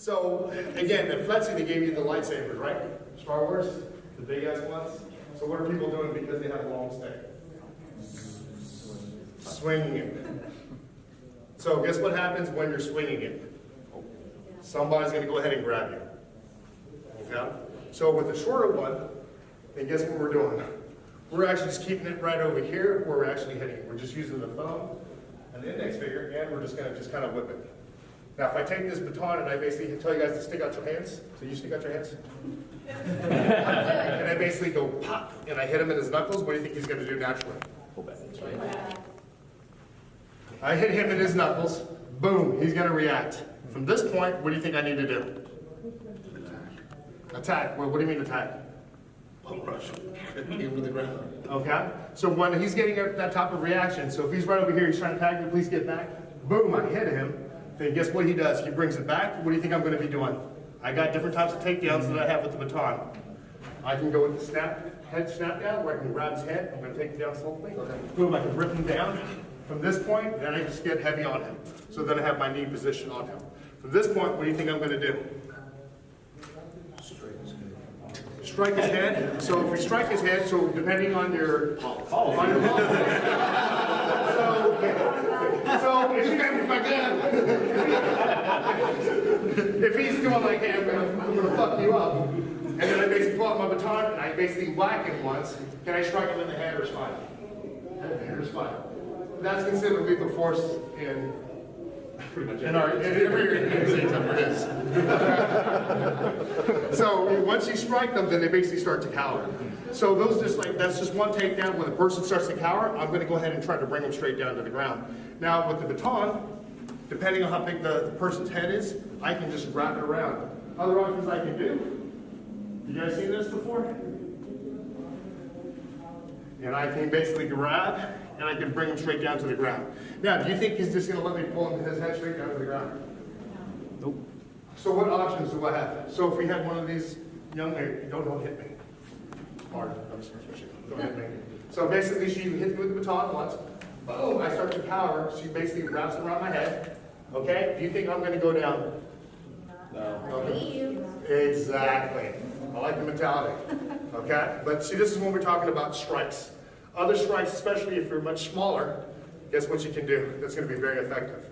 So, again, at Fletzy, they gave you the lightsabers, right? Star Wars, the big ass ones. So what are people doing because they have a long stick? Swinging it. So guess what happens when you're swinging it? Somebody's going to go ahead and grab you. Okay? So with the shorter one, then guess what we're doing? We're actually just keeping it right over here where we're actually hitting it. We're just using the thumb and the index finger, and we're just going to just kind of whip it. Now, if I take this baton and I basically tell you guys to stick out your hands, so you stick out your hands. And I basically go pop, and I hit him in his knuckles, what do you think he's going to do naturally? Pull back. I hit him in his knuckles, boom, he's going to react. From this point, what do you think I need to do? Attack. Well, what do you mean attack? Pump rush him to the ground. Okay? So when he's getting that type of reaction, so if he's right over here, he's trying to tag me, please get back. Boom, I hit him. Then guess what he does? He brings it back. What do you think I'm going to be doing? I got different types of takedowns that I have with the baton. I can go with the head snap down, where I can grab his head. I'm going to take it down slowly. Boom, I can rip him down. From this point, then I just get heavy on him. So then I have my knee position on him. From this point, what do you think I'm going to do? Strike his head. So if we strike his head, so depending on your so if he's doing like, hey, I'm gonna fuck you up, and then I basically pull out my baton and I basically whack him once, can I strike him in the head or spine? Head or spine. That's considered lethal force in every except for this. So once you strike them, then they basically start to cower. So that's just one takedown. When the person starts to cower, I'm going to go ahead and try to bring them straight down to the ground. Now with the baton, depending on how big the person's head is, I can just wrap it around. Other options I can do. You guys seen this before? And I can basically grab, and I can bring him straight down to the ground. Now, do you think he's just going to let me pull his head straight down to the ground? Nope. So what options do I have? So if we had one of these young ladies, don't hit me. Hard. Don't hit me. So basically, she hits me with the baton once. Boom, I start to cower. She basically wraps it around my head. Okay? Do you think I'm going to go down? No. Okay. Exactly. I like the mentality. Okay? But see, this is when we're talking about strikes. Other strikes, especially if you're much smaller, guess what you can do? That's going to be very effective.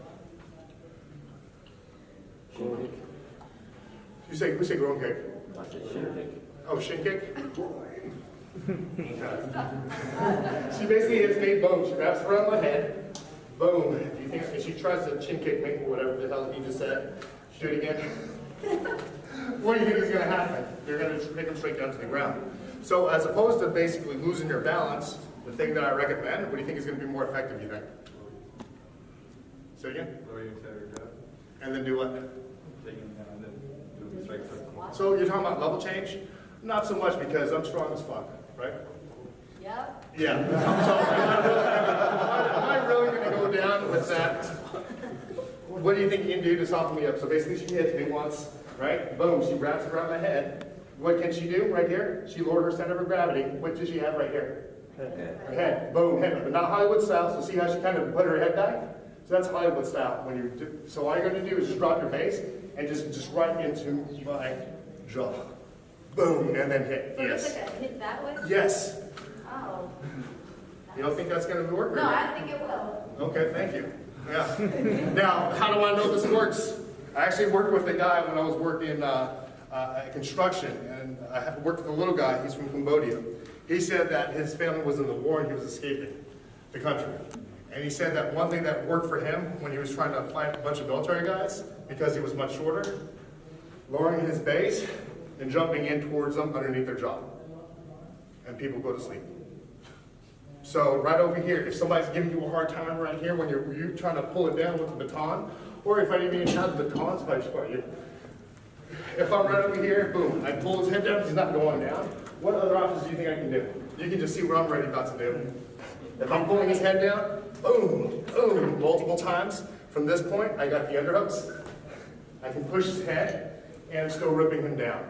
We say groin kick. Shin kick. Oh, shin kick? Okay. She basically hits me, boom, she wraps around my head, boom. Do you think if she tries to chin kick me, whatever the hell he just said, she do it again? What do you think is going to happen? They're going to take them straight down to the ground. So as opposed to basically losing your balance, the thing that I recommend, what do you think is going to be more effective, you think? Say again? Lower your center grab. And then do what? Take him down and then do a strike circle. So you're talking about level change? Not so much because I'm strong as fuck, right? Yep. Yeah. So am I really going to go down with that? What do you think you can do to soften me up? So basically she hits me once, right? Boom, she wraps it around my head. What can she do right here? She lowered her center of gravity. What does she have right here? Her head. Boom, head. But not Hollywood style. So see how she kind of put her head back? So that's Hollywood style. When you do, so all you're going to do is just drop your base and just right into my jaw. Boom, and then hit. So yes. it's like a hit that way? Yes. Oh. You don't think that's going to work? No, I think it will. Okay, thank you. Yeah. Now, how do I know this works? I actually worked with a guy when I was working construction, and I worked with a little guy. He's from Cambodia. He said that his family was in the war and he was escaping the country. And he said that one thing that worked for him when he was trying to fight a bunch of military guys, because he was much shorter, lowering his base and jumping in towards them underneath their jaw. And people go to sleep. So right over here, if somebody's giving you a hard time right here when you're trying to pull it down with the baton, or if I didn't even have the batons, if I'm right over here, boom, I pull his head down, he's not going down. What other options do you think I can do? You can just see what I'm ready about to do. If I'm pulling his head down, boom, boom, multiple times. From this point, I got the underhooks. I can push his head and still ripping him down.